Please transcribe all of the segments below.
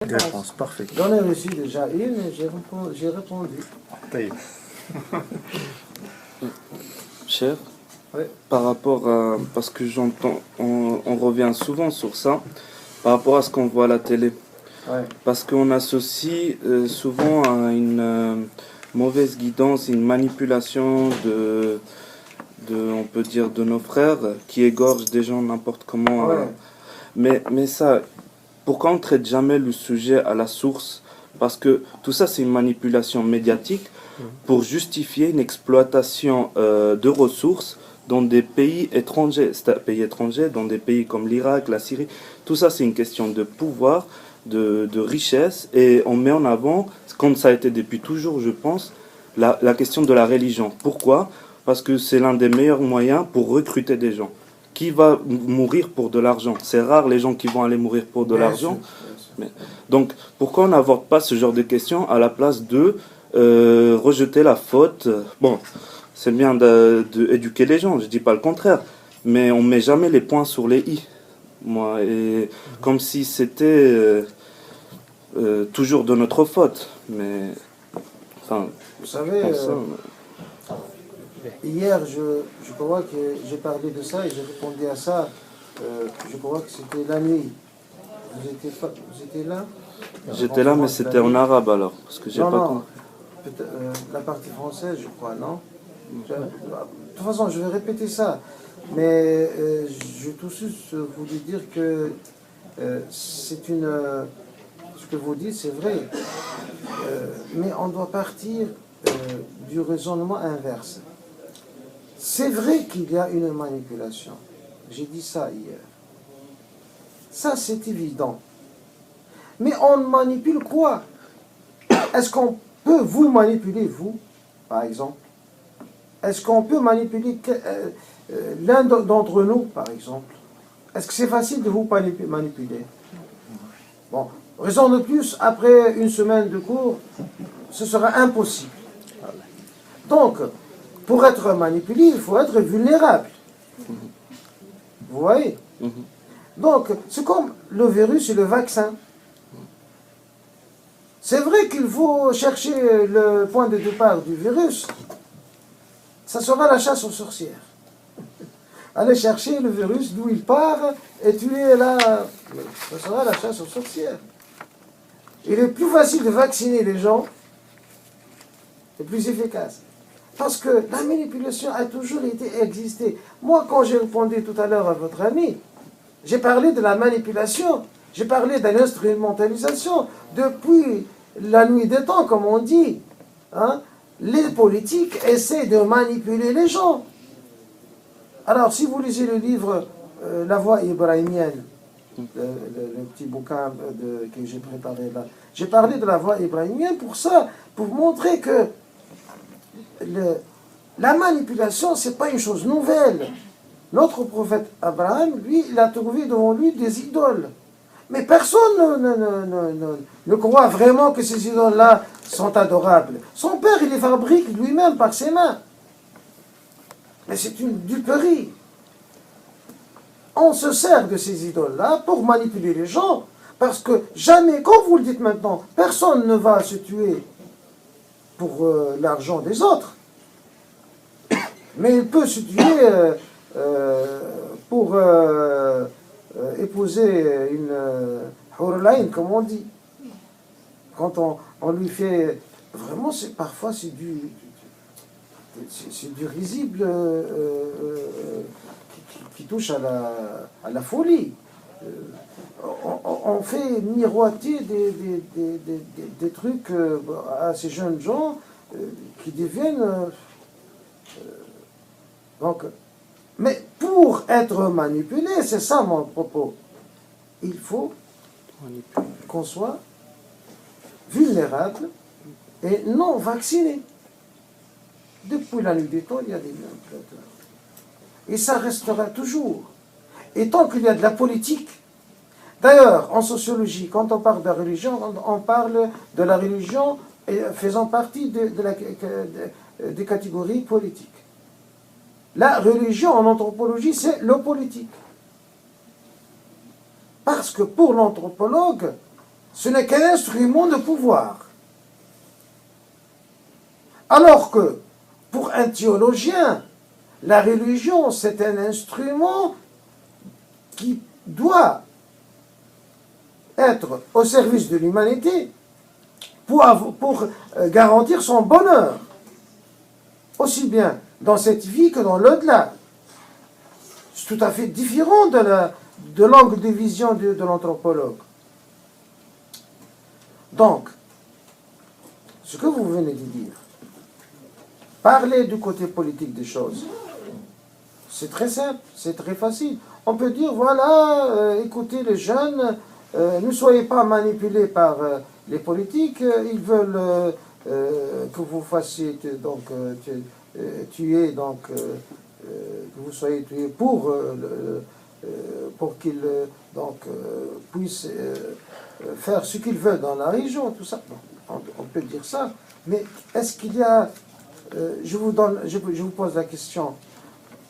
Des réponses, parfait. J'en ai reçu déjà une et j'ai répondu. Taïb. Cher, Oui. par rapport à... Parce que j'entends, on revient souvent sur ça, par rapport à ce qu'on voit à la télé. Ouais. Parce qu'on associe souvent à une mauvaise guidance, une manipulation on peut dire, de nos frères qui égorgent des gens n'importe comment. Ouais. Mais ça, pourquoi on ne traite jamais le sujet à la source? Parce que tout ça, c'est une manipulation médiatique pour justifier une exploitation de ressources dans des pays étrangers, dans des pays comme l'Irak, la Syrie. Tout ça, c'est une question de pouvoir, de richesse, et on met en avant, comme ça a été depuis toujours, je pense, la question de la religion. Pourquoi? Parce que c'est l'un des meilleurs moyens pour recruter des gens. Qui va mourir pour de l'argent? C'est rare les gens qui vont aller mourir pour de l'argent. Donc, pourquoi on n'aborde pas ce genre de questions à la place de rejeter la faute? Bon, c'est bien d'éduquer les gens, je dis pas le contraire, mais on met jamais les points sur les i. Moi, et comme si c'était toujours de notre faute. Mais, enfin, Vous savez, hier, je crois que j'ai parlé de ça et j'ai répondu à ça. Je crois que c'était la nuit. Vous étiez là? J'étais là, mais c'était en arabe alors, parce que j'ai pas compris. La partie française, je crois, non? De toute façon, je vais répéter ça. Mais je tout juste voulais dire que c'est une... ce que vous dites, c'est vrai. Mais on doit partir du raisonnement inverse. C'est vrai qu'il y a une manipulation. J'ai dit ça hier. Ça, c'est évident. Mais on manipule quoi? Est-ce qu'on peut vous manipuler, vous, par exemple? Est-ce qu'on peut manipuler l'un d'entre nous, par exemple? Est-ce que c'est facile de vous manipuler? Bon, raison de plus, après une semaine de cours, ce sera impossible. Donc, pour être manipulé, il faut être vulnérable. Vous voyez? Donc, c'est comme le virus et le vaccin. C'est vrai qu'il faut chercher le point de départ du virus. Ça sera la chasse aux sorcières. Aller chercher le virus d'où il part et tuer là. Ça sera la chasse aux sorcières. Il est plus facile de vacciner les gens et plus efficace. Parce que la manipulation a toujours existé. Moi, quand j'ai répondu tout à l'heure à votre ami, j'ai parlé de la manipulation, j'ai parlé de l'instrumentalisation. Depuis la nuit des temps, comme on dit, hein, les politiques essaient de manipuler les gens. Alors, si vous lisez le livre La Voix ibrahimienne, le petit bouquin que j'ai préparé là, j'ai parlé de la Voix ibrahimienne pour ça, pour montrer que la manipulation, ce n'est pas une chose nouvelle. Notre prophète Abraham, lui, il a trouvé devant lui des idoles. Mais personne ne croit vraiment que ces idoles-là sont adorables. Son père, il les fabrique lui-même par ses mains. Mais c'est une duperie. On se sert de ces idoles-là pour manipuler les gens, parce que jamais, comme vous le dites maintenant, personne ne va se tuer pour l'argent des autres. Mais il peut se tuer pour épouser une hurlaïne, comme on dit. Quand on lui fait... Vraiment, parfois, c'est du risible qui touche à la folie. On fait miroiter des trucs à ces jeunes gens qui deviennent... donc, mais pour être manipulé, c'est ça mon propos, il faut qu'on soit vulnérable et non vacciné. Depuis la nuit des temps, il y a des manipulateurs. Et ça restera toujours. Et tant qu'il y a de la politique, d'ailleurs, en sociologie, quand on parle de la religion, on parle de la religion faisant partie des catégories politiques. La religion en anthropologie, c'est le politique. Parce que pour l'anthropologue, ce n'est qu'un instrument de pouvoir. Alors que, pour un théologien, la religion, c'est un instrument qui doit être au service de l'humanité pour garantir son bonheur, aussi bien dans cette vie que dans l'au-delà. C'est tout à fait différent de l'angle de vision de l'anthropologue. Donc, ce que vous venez de dire, parler du côté politique des choses, c'est très simple, c'est très facile. On peut dire, voilà, écoutez les jeunes, ne soyez pas manipulés par les politiques, ils veulent que vous fassiez tuer, que vous soyez tués pour qu'ils puissent faire ce qu'ils veulent dans la région, tout ça. On peut dire ça, mais est-ce qu'il y a... je vous pose la question.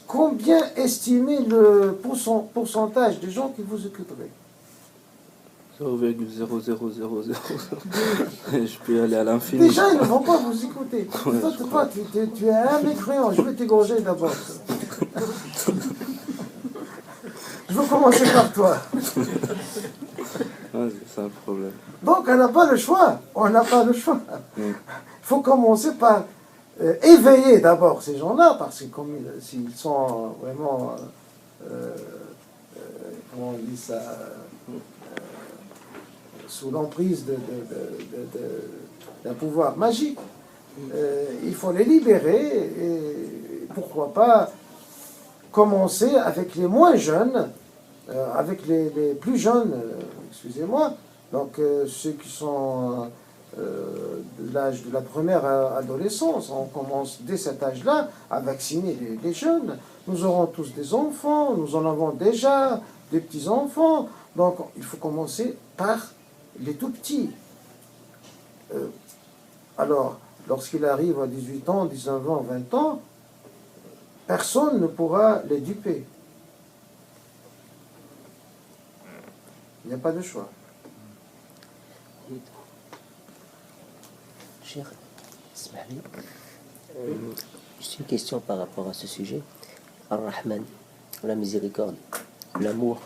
Combien estimez le pourcentage des gens qui vous occuperaient? 0,0000. Je peux y aller à l'infini. Déjà, ils ne vont pas vous écouter. Toi, tu es un mécréant. Je vais t'égorger d'abord. Je veux commencer par toi. C'est un problème. Donc, on n'a pas le choix. On n'a pas le choix. Il faut commencer par éveiller d'abord ces gens-là, parce que comme s'ils sont vraiment, comment on dit ça, sous l'emprise d'un pouvoir magique, il faut les libérer et pourquoi pas commencer avec les moins jeunes, avec les plus jeunes, excusez-moi, donc ceux qui sont de l'âge de la première adolescence. On commence dès cet âge-là à vacciner les jeunes. Nous aurons tous des enfants, nous en avons déjà des petits-enfants, donc il faut commencer par les tout petits. Alors, lorsqu'il arrive à 18 ans, 19 ans, 20 ans, personne ne pourra les duper. Il n'y a pas de choix. Cher Ismaël, juste une question par rapport à ce sujet. Ar-Rahman, la miséricorde, l'amour.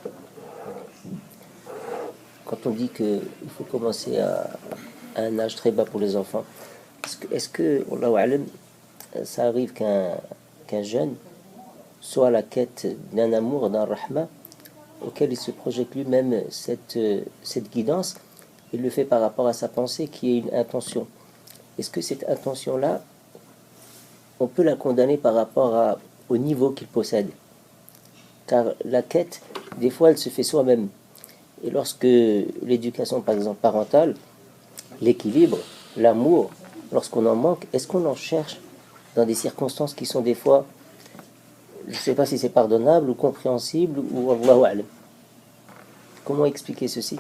Quand on dit qu'il faut commencer à un âge très bas pour les enfants, est-ce que Wallahu a'lam, ça arrive qu'un jeune soit à la quête d'un amour, d'un rahma, auquel il se projette lui-même cette guidance, il le fait par rapport à sa pensée qui est une intention. Est-ce que cette intention-là, on peut la condamner par rapport au niveau qu'il possède? Car la quête, des fois, elle se fait soi-même. Et lorsque l'éducation, par exemple, parentale, l'équilibre, l'amour, lorsqu'on en manque, est-ce qu'on en cherche dans des circonstances qui sont des fois, je ne sais pas si c'est pardonnable ou compréhensible ou Allahu a'lam. Comment expliquer ceci?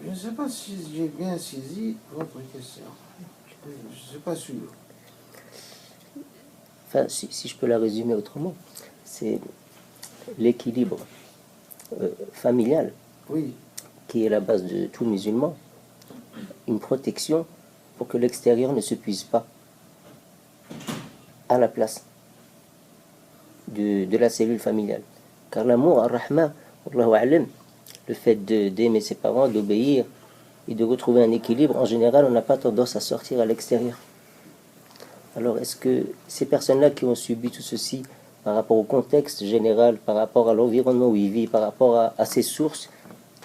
Je ne sais pas si j'ai bien saisi votre question. Je ne suis pas sûr. Enfin, si je peux la résumer autrement, c'est l'équilibre familial, Oui. qui est la base de tout musulman, une protection pour que l'extérieur ne se puise pas à la place de la cellule familiale. Car l'amour, ar-Rahma, Allahu a'lam, le fait d'aimer ses parents, d'obéir et de retrouver un équilibre, en général, on n'a pas tendance à sortir à l'extérieur. Alors, est-ce que ces personnes-là qui ont subi tout ceci par rapport au contexte général, par rapport à l'environnement où ils vivent, par rapport à ses sources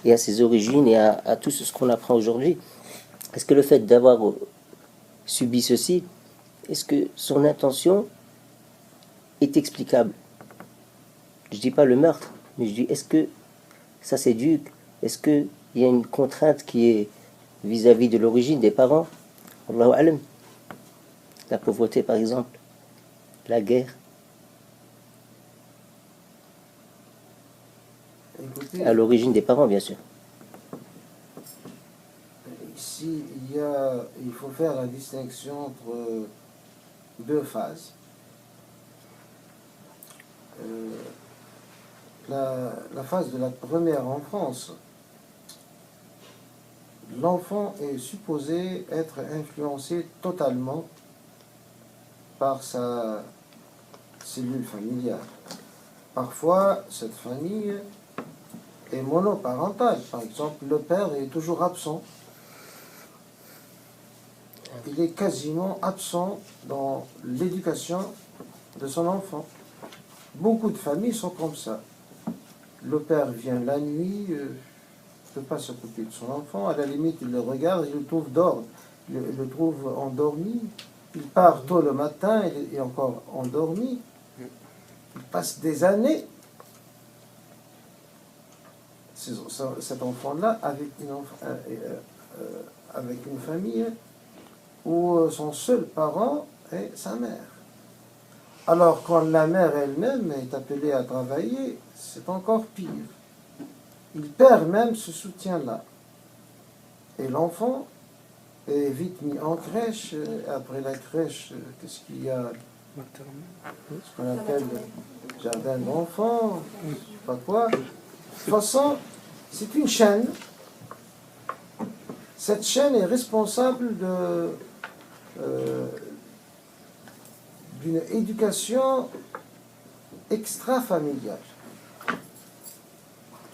et à ses origines et à tout ce qu'on apprend aujourd'hui, est-ce que le fait d'avoir subi ceci, est-ce que son intention est explicable? Je ne dis pas le meurtre, mais je dis est-ce que ça s'éduque? Est-ce qu'il y a une contrainte qui est vis-à-vis de l'origine des parents? Allahu a'lam. La pauvreté, par exemple, la guerre. Écoutez, À l'origine des parents, bien sûr. ici, il faut faire la distinction entre deux phases. la phase de la première enfance, l'enfant est supposé être influencé totalement par sa cellule familiale. Parfois, cette famille est monoparentale. Par exemple, le père est toujours absent. Il est quasiment absent dans l'éducation de son enfant. Beaucoup de familles sont comme ça. Le père vient la nuit, ne peut pas s'occuper de son enfant. À la limite, il le regarde, il le trouve le trouve endormi. Il part tôt le matin, il est encore endormi. Il passe des années, cet enfant-là, avec une famille où son seul parent est sa mère. Alors quand la mère elle-même est appelée à travailler, c'est encore pire. Il perd même ce soutien-là. Et l'enfant est vite mis en crèche. Après la crèche, qu'est-ce qu'il y a? Ce qu'on appelle le jardin d'enfants, je ne sais pas quoi. De toute façon, c'est une chaîne. Cette chaîne est responsable d'une éducation extra-familiale,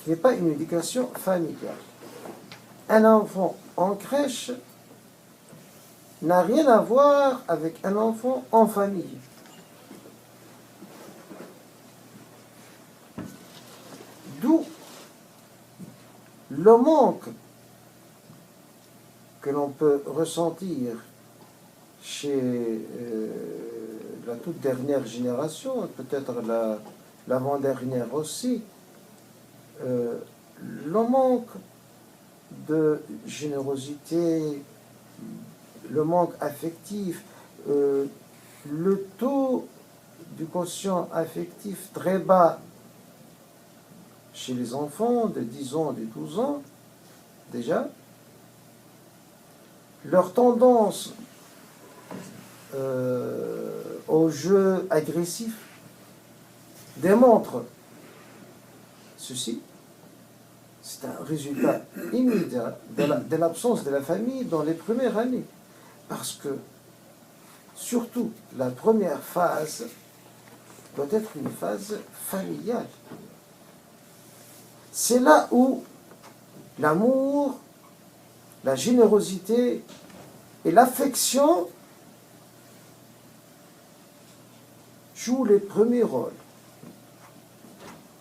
qui n'est pas une éducation familiale. Un enfant en crèche n'a rien à voir avec un enfant en famille. D'où le manque que l'on peut ressentir chez la toute dernière génération, peut-être l'avant-dernière aussi, le manque de générosité, le manque affectif, le taux du quotient affectif très bas chez les enfants de 10 ans, de 12 ans, déjà, leur tendance au jeu agressif démontre ceci. C'est un résultat immédiat de l'absence de la famille dans les premières années. Parce que, surtout, la première phase doit être une phase familiale. C'est là où l'amour, la générosité et l'affection jouent les premiers rôles.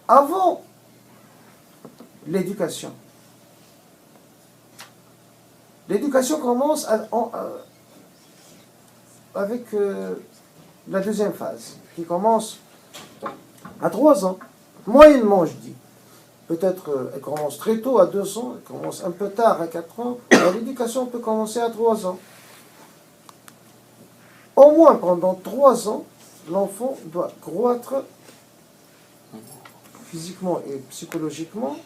Avant l'éducation. L'éducation commence avec la deuxième phase, qui commence à 3 ans. Moyennement, je dis. Peut-être elle commence très tôt, à 2 ans, elle commence un peu tard, à 4 ans. L'éducation peut commencer à 3 ans. Au moins pendant 3 ans, l'enfant doit croître physiquement et psychologiquement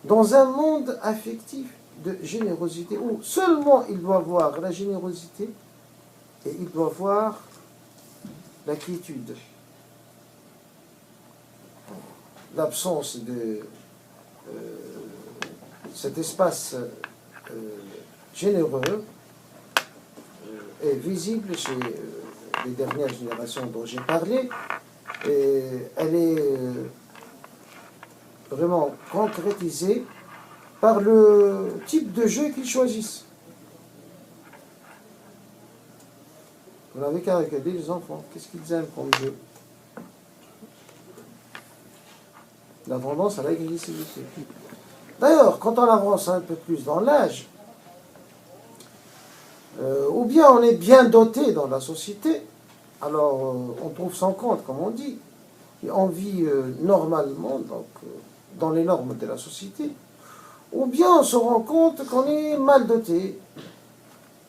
dans un monde affectif de générosité, où seulement il doit voir la générosité et il doit voir la quiétude. L'absence de cet espace généreux est visible chez les dernières générations dont j'ai parlé, et elle est vraiment concrétisée par le type de jeu qu'ils choisissent. Vous n'avez qu'à regarder les enfants. Qu'est-ce qu'ils aiment comme jeu? La tendance à l'agressivité. D'ailleurs, quand on avance un peu plus dans l'âge, ou bien on est bien doté dans la société, alors on trouve son compte, comme on dit, et on vit normalement, donc dans les normes de la société, ou bien on se rend compte qu'on est mal doté,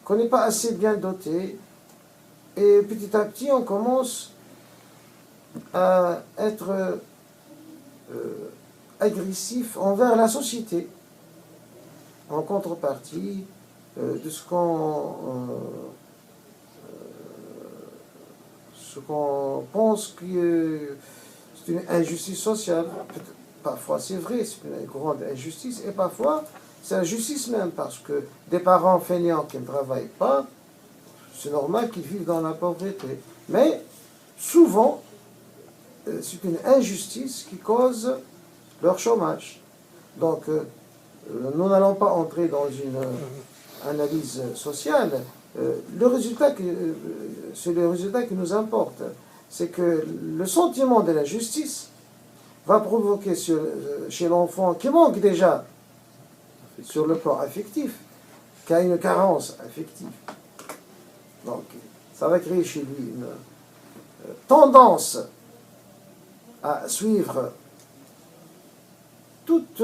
qu'on n'est pas assez bien doté, et petit à petit on commence à être agressif envers la société, en contrepartie de ce ce qu'on pense que c'est une injustice sociale. Parfois c'est vrai, c'est une grande injustice, et parfois c'est la justice même, parce que des parents feignants qui ne travaillent pas, c'est normal qu'ils vivent dans la pauvreté. Mais souvent, c'est une injustice qui cause leur chômage. Donc, nous n'allons pas entrer dans une analyse sociale. Le résultat c'est le résultat qui nous importe. C'est que le sentiment de la justice va provoquer chez l'enfant qui manque déjà sur le plan affectif, qui a une carence affective. Donc, ça va créer chez lui une tendance à suivre toute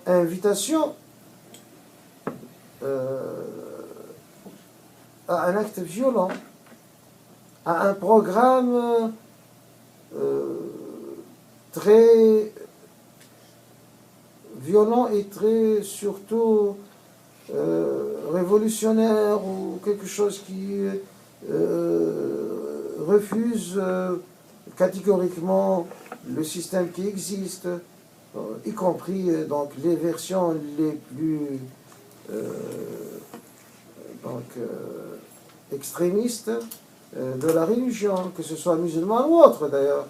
invitation à un acte violent, à un programme très violent et très surtout révolutionnaire, ou quelque chose qui refuse catégoriquement le système qui existe, y compris donc les versions les plus extrémistes de la religion, que ce soit musulman ou autre d'ailleurs.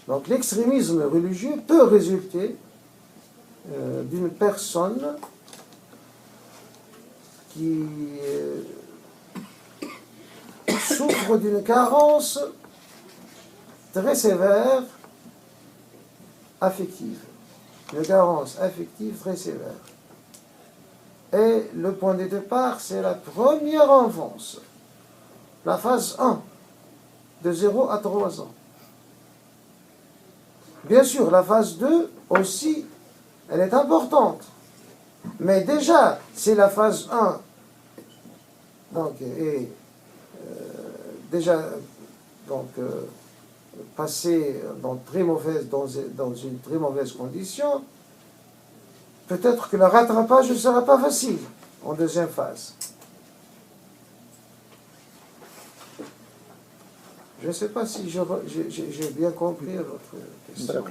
Donc l'extrémisme religieux peut résulter d'une personne qui souffre d'une carence très sévère affective. Une carence affective très sévère. Et le point de départ, c'est la première enfance. La phase 1, de 0 à 3 ans. Bien sûr, la phase 2 aussi, elle est importante. Mais déjà, c'est la phase 1. Donc, déjà, passé dans une très mauvaise condition, peut-être que le rattrapage ne sera pas facile en deuxième phase. Je ne sais pas si j'ai bien compris votre question.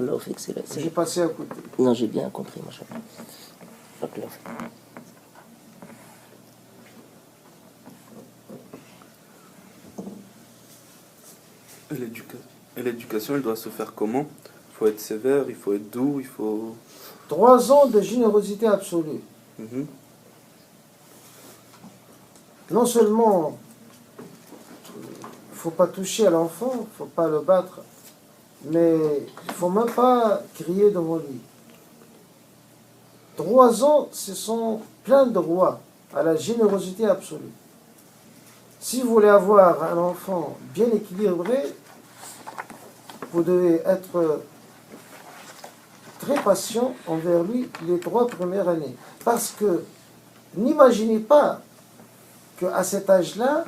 J'ai passé à côté. Non, j'ai bien compris, machin. Et l'éducation, elle doit se faire comment? Il faut être sévère, il faut être doux, il faut... 3 ans de générosité absolue. Non seulement il ne faut pas toucher à l'enfant, il ne faut pas le battre, mais il ne faut même pas crier devant lui. 3 ans, ce sont plein de droits à la générosité absolue. Si vous voulez avoir un enfant bien équilibré, vous devez être très patient envers lui les 3 premières années. Parce que n'imaginez pas qu'à cet âge-là,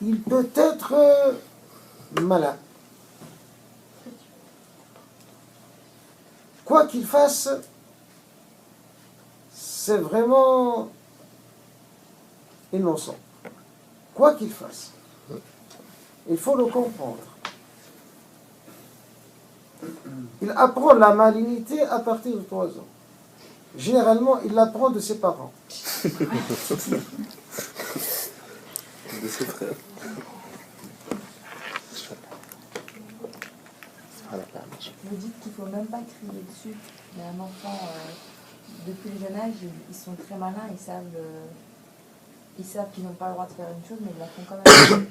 il peut être malin. Quoi qu'il fasse, c'est vraiment innocent. Quoi qu'il fasse. Il faut le comprendre. Il apprend la malignité à partir de 3 ans. Généralement, il l'apprend de ses parents. De ses frères. Vous dites qu'il ne faut même pas crier dessus. Mais un enfant, depuis le jeune âge, ils sont très malins, ils savent qu'ils n'ont pas le droit de faire une chose, mais ils la font quand même.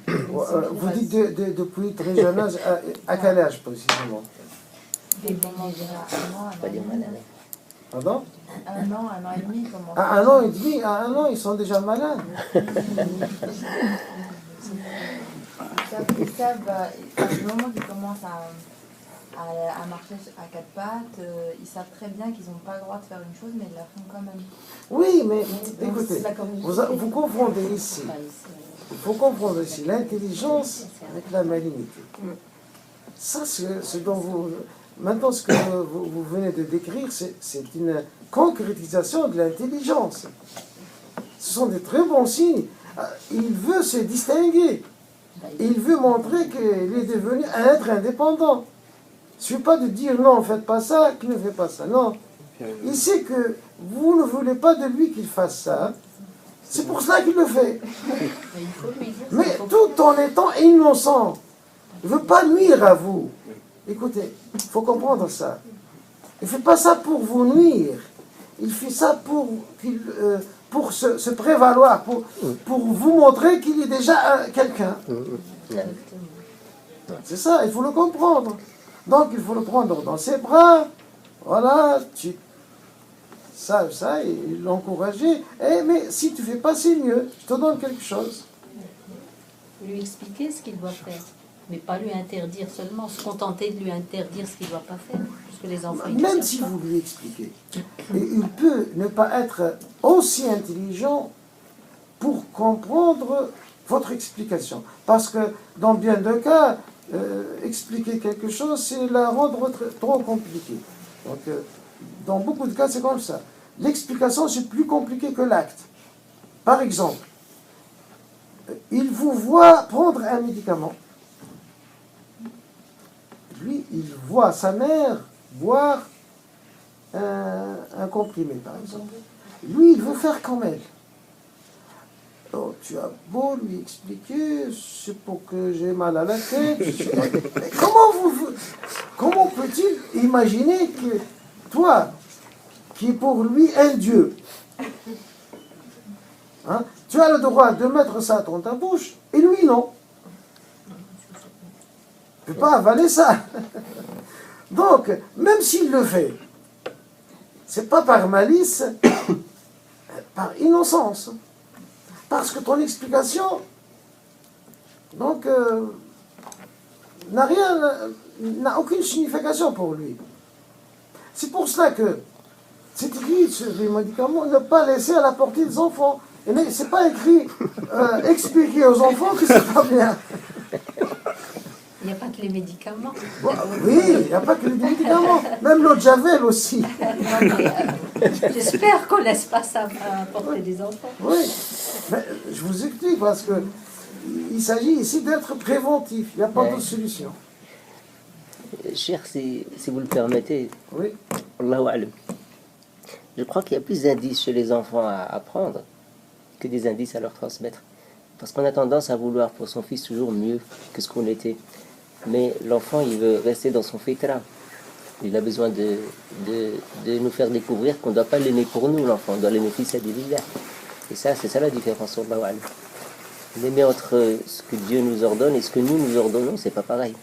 Vous dites depuis très jeune âge, à quel âge précisément? Dès le moment Pardon? 1 an, 1 an et demi, comment À 1 an et demi, à 1 an, ils sont déjà malins. Ils savent, à ce moment qu'ils commencent à marcher à 4 pattes, ils savent très bien qu'ils n'ont pas le droit de faire une chose, mais ils la font quand même. Oui, mais écoutez, vous confondez ici. Il faut comprendre ici l'intelligence avec la malignité. Ça, c'est ce dont Maintenant, ce que vous venez de décrire, c'est une concrétisation de l'intelligence. Ce sont des très bons signes. Il veut se distinguer. Il veut montrer qu'il est devenu un être indépendant. Il ne suffit pas de dire non, faites pas ça, qu'il ne fait pas ça. Non. Il sait que vous ne voulez pas de lui qu'il fasse ça. C'est pour cela qu'il le fait. Mais tout en étant innocent. Il ne veut pas nuire à vous. Écoutez, il faut comprendre ça. Il ne fait pas ça pour vous nuire. Il fait ça pour se prévaloir, pour vous montrer qu'il est déjà quelqu'un. C'est ça, il faut le comprendre. Donc il faut le prendre dans ses bras. Voilà, ça, et l'encourager. Mais si tu ne fais pas, c'est mieux. Je te donne quelque chose. Lui expliquer ce qu'il doit faire. Mais pas lui interdire seulement, se contenter de lui interdire ce qu'il ne doit pas faire. Parce que les enfants, même si vous lui expliquez, il peut ne pas être aussi intelligent pour comprendre votre explication. Parce que dans bien de cas, expliquer quelque chose, c'est la rendre trop compliquée. Donc, dans beaucoup de cas, c'est comme ça. L'explication, c'est plus compliqué que l'acte. Par exemple, il vous voit prendre un médicament. Lui, il voit sa mère boire un comprimé, par exemple. Lui, il veut faire comme elle. Oh, tu as beau lui expliquer, c'est pour que j'ai mal à la tête. Mais comment peut-il imaginer que toi, qui est pour lui un Dieu, hein, tu as le droit de mettre ça dans ta bouche, et lui non. Il ne peut pas avaler ça. Donc, même s'il le fait, c'est pas par malice, par innocence. Parce que ton explication, donc, n'a aucune signification pour lui. C'est pour cela que c'est écrit sur les médicaments, ne pas laisser à la portée des enfants. Et c'est pas écrit expliquer aux enfants que c'est pas bien. il n'y a pas que les médicaments. Bon, oui, il n'y a pas que les médicaments. Même l'eau de Javel aussi. J'espère qu'on ne laisse pas ça à la portée des enfants. Oui, mais je vous explique parce que il s'agit ici d'être préventif. Il n'y a pas d'autre solution. Cher, si vous le permettez, Oui. Allahu Alam. Je crois qu'il y a plus d'indices chez les enfants à apprendre que des indices à leur transmettre. Parce qu'on a tendance à vouloir pour son fils toujours mieux que ce qu'on était. Mais l'enfant, il veut rester dans son fitra. Il a besoin de nous faire découvrir qu'on ne doit pas l'aimer pour nous, l'enfant. On doit l'aimer fils à Billah. Et ça, c'est ça la différence. Allahu Alam. L'aimer entre ce que Dieu nous ordonne et ce que nous ordonnons, c'est pas pareil.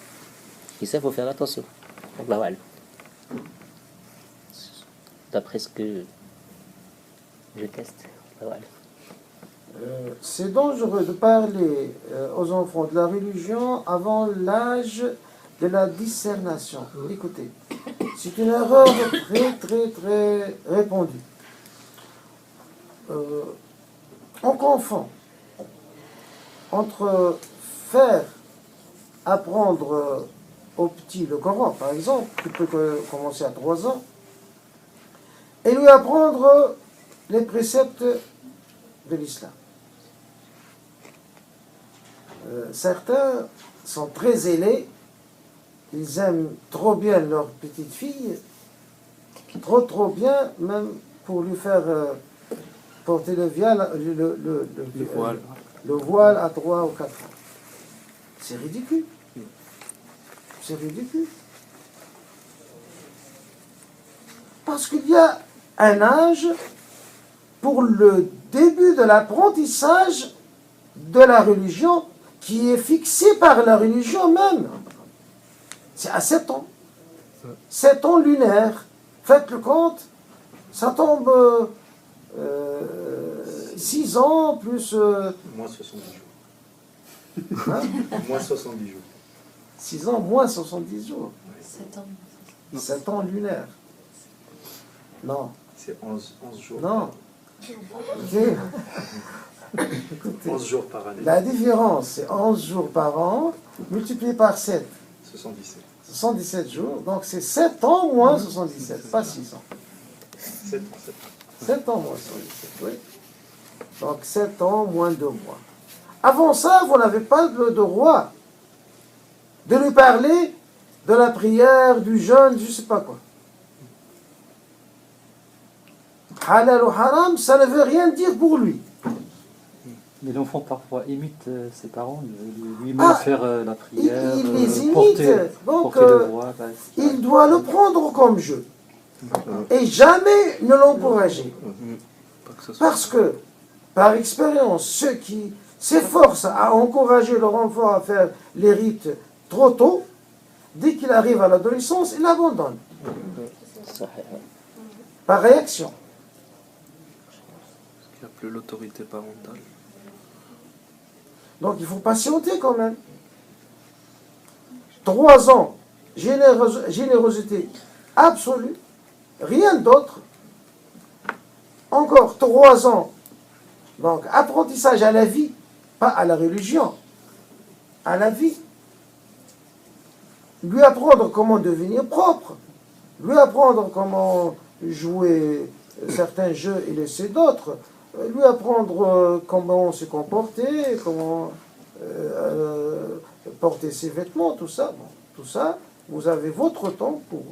Et ça, il faut faire attention. Allahu Alam. D'après ce que je teste. Allahu Alam. C'est dangereux de parler aux enfants de la religion avant l'âge de la discernation. Écoutez, c'est une erreur très répandue. On confond entre faire apprendre au petit le Coran, par exemple, qui peut commencer à 3 ans, et lui apprendre les préceptes de l'islam. Certains sont très zélés, ils aiment trop bien leur petite fille, trop bien, même pour lui faire porter le voile à 3 ou 4 ans. C'est ridicule. C'est ridicule. Parce qu'il y a un âge pour le début de l'apprentissage de la religion qui est fixé par la religion même. C'est à 7 ans. 7 ans lunaires. Faites le compte, ça tombe 6 ans plus... Moins 70 jours. Hein, Moins 70 jours. 6 ans moins 70 jours. 7 ans. 7 ans lunaires. Non. C'est 11 jours. Non. Ok. Écoutez, 11 jours par année. la différence, c'est 11 jours par an, multiplié par 7. 77. 77 jours, donc c'est 7 ans moins 77, pas 6 ans. 7 ans, 7 ans. 7 ans moins 77, oui. Donc 7 ans moins 2 mois. Avant ça, vous n'avez pas le droit de lui parler de la prière, du jeûne, je ne sais pas quoi. Halal ou haram, ça ne veut rien dire pour lui. Mais l'enfant parfois imite ses parents, lui-même faire la prière, il les imite, donc porter le voile. il doit le prendre comme jeu. Et jamais ne l'encourager. Parce que, par expérience, ceux qui s'efforcent à encourager leur enfant à faire les rites trop tôt, dès qu'il arrive à l'adolescence, il l'abandonne. Par réaction. Il n'y a plus l'autorité parentale. Donc il faut patienter quand même. 3 ans, générosité absolue, rien d'autre. Encore 3 ans, donc apprentissage à la vie, pas à la religion, à la vie. Lui apprendre comment devenir propre, lui apprendre comment jouer certains jeux et laisser d'autres, lui apprendre comment se comporter, comment porter ses vêtements, tout ça. Bon, tout ça, vous avez votre temps pour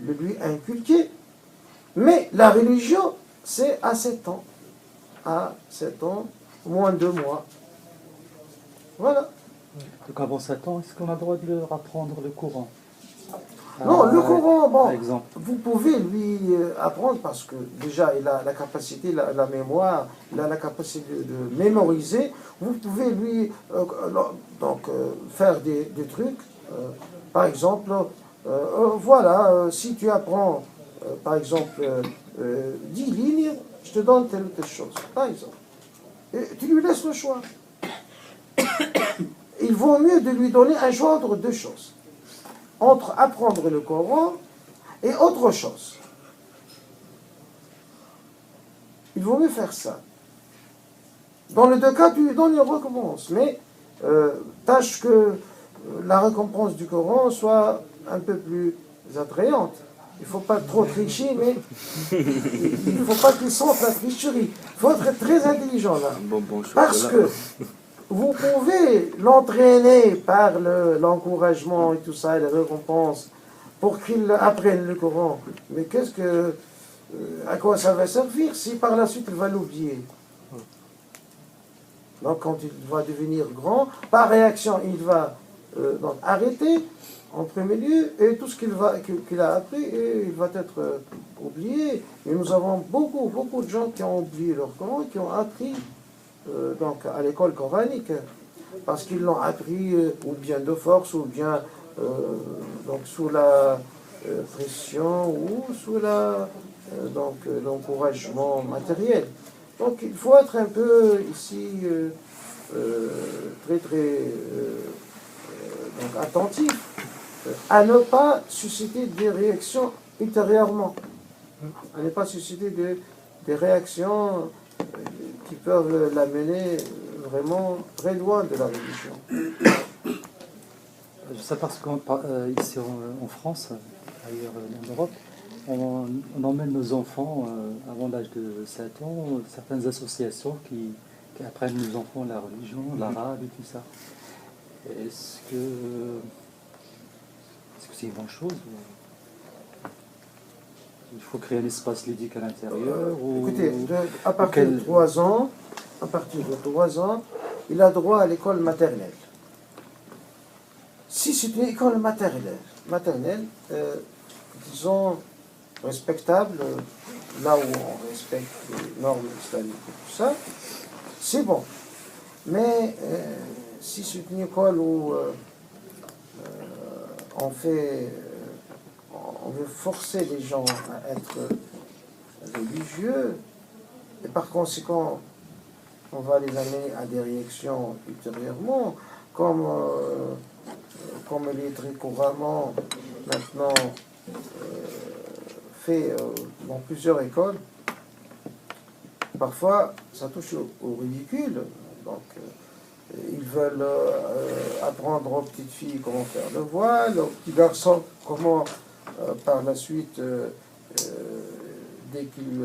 le lui inculquer. Mais la religion, c'est à 7 ans. À 7 ans, moins 2 mois. Voilà. Donc avant 7 ans, est-ce qu'on a le droit de leur apprendre le Coran? Non, le Coran, bon, par exemple. vous pouvez lui apprendre parce que déjà il a la capacité, la mémoire, il a la capacité de mémoriser. Vous pouvez lui faire des trucs. Par exemple, voilà, si tu apprends, par exemple, 10 lignes, je te donne telle ou telle chose, par exemple. Et tu lui laisses le choix. Il vaut mieux de lui donner un choix entre 2 choses. Entre apprendre le Coran et autre chose. Il vaut mieux faire ça. Dans les 2 cas, tu lui donnes une récompense. Mais tâche que la récompense du Coran soit un peu plus attrayante. Il ne faut pas trop tricher, mais il ne faut pas qu'il sente la tricherie. Il faut être très intelligent là. Parce que vous pouvez l'entraîner par l'encouragement et tout ça, et les récompenses, pour qu'il apprenne le Coran. Mais à quoi ça va servir si par la suite il va l'oublier? Donc quand il va devenir grand, par réaction, il va donc arrêter en premier lieu, et tout ce qu'il a appris, il va être oublié. Et nous avons beaucoup de gens qui ont oublié leur Coran, qui ont appris donc à l'école coranique, parce qu'ils l'ont appris ou bien de force, ou bien donc sous la pression, ou sous l'encouragement matériel. Donc il faut être un peu ici très donc attentif à ne pas susciter des réactions ultérieurement, à ne pas susciter des réactions qui peuvent l'amener vraiment très loin de la religion. Je sais parce qu'ici en France, ailleurs en Europe, on emmène nos enfants avant l'âge de 7 ans, certaines associations qui apprennent nos enfants la religion, l'arabe et tout ça. Est-ce que c'est une bonne chose? Il faut créer un espace ludique à l'intérieur Écoutez, à partir de 3 ans, il a droit à l'école maternelle. Si c'est une école maternelle, disons, respectable, là où on respecte les normes islamiques et tout ça, c'est bon. Mais si c'est une école où on veut forcer les gens à être religieux, et par conséquent, on va les amener à des réactions ultérieurement, comme il est très couramment maintenant fait dans plusieurs écoles. Parfois, ça touche au ridicule. Donc, ils veulent apprendre aux petites filles comment faire le voile, aux petits garçons comment par la suite, dès qu'il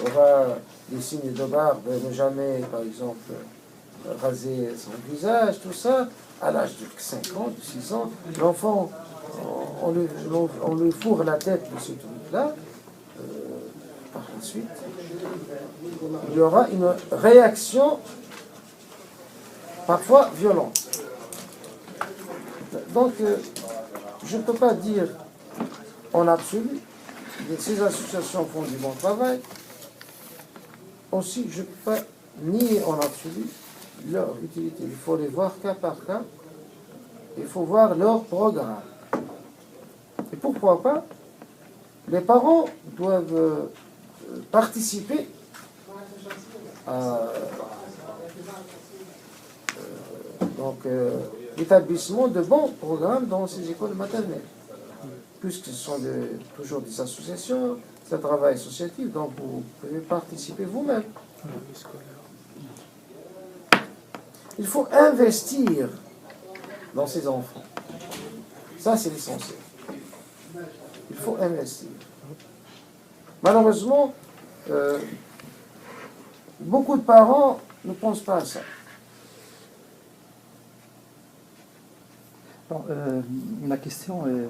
aura des signes de barbe, ne jamais, par exemple, raser son visage, tout ça. À l'âge de 5 ans, de 6 ans, l'enfant, on lui fourre la tête de ce truc-là. Par la suite, il y aura une réaction parfois violente. Donc, je ne peux pas dire en absolu, ces associations font du bon travail. Aussi, je ne peux pas nier en absolu leur utilité. Il faut les voir cas par cas. Il faut voir leur programme. Et pourquoi pas, les parents doivent participer à l'établissement de bons programmes dans ces écoles maternelles. Puisque ce sont toujours des associations, c'est un travail associatif, donc vous pouvez participer vous-même. Il faut investir dans ces enfants. Ça, c'est l'essentiel. Il faut investir. Malheureusement, beaucoup de parents ne pensent pas à ça. Alors, ma question est,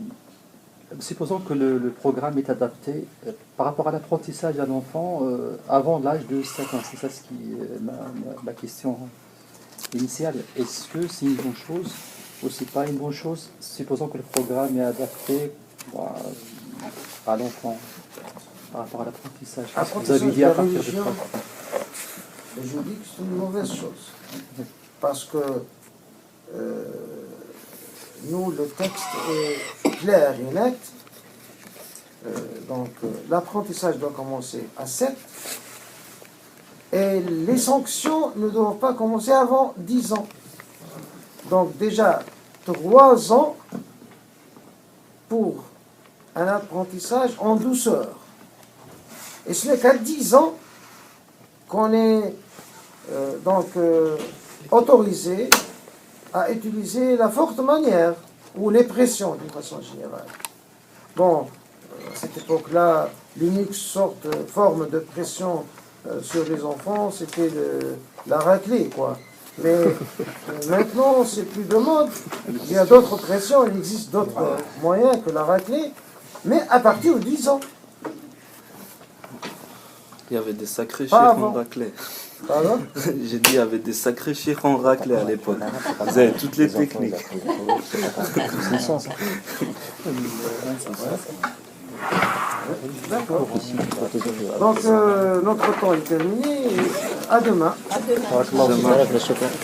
supposons que le programme est adapté par rapport à l'apprentissage à l'enfant avant l'âge de 7 ans. C'est ça ce qui est ma question initiale. Est-ce que c'est une bonne chose ou c'est pas une bonne chose, supposons que le programme est adapté à l'enfant par rapport à l'apprentissage? Qu'est-ce que vous avez dit à partir de 3 ans? Je dis que c'est une mauvaise chose. Parce que nous, le texte est clair et net. Donc, l'apprentissage doit commencer à 7. Et les sanctions ne doivent pas commencer avant 10 ans. Donc, déjà, 3 ans pour un apprentissage en douceur. Et ce n'est qu'à 10 ans qu'on est autorisé à utiliser la forte manière ou les pressions d'une façon générale. Bon, à cette époque-là, l'unique forme de pression sur les enfants, c'était la raclée, quoi. Mais maintenant, c'est plus de mode. Il y a d'autres pressions, il existe d'autres moyens que la raclée, mais à partir de 10 ans. Il y avait des sacrés Pas cheikhs en avant. raclée. Pardon ? J'ai dit il y avait des sacrés cheikhs en raclée à l'époque. Vous avez toutes les techniques. C'est ça. D'accord. Donc, notre temps est terminé. À demain. Barakallahu fik.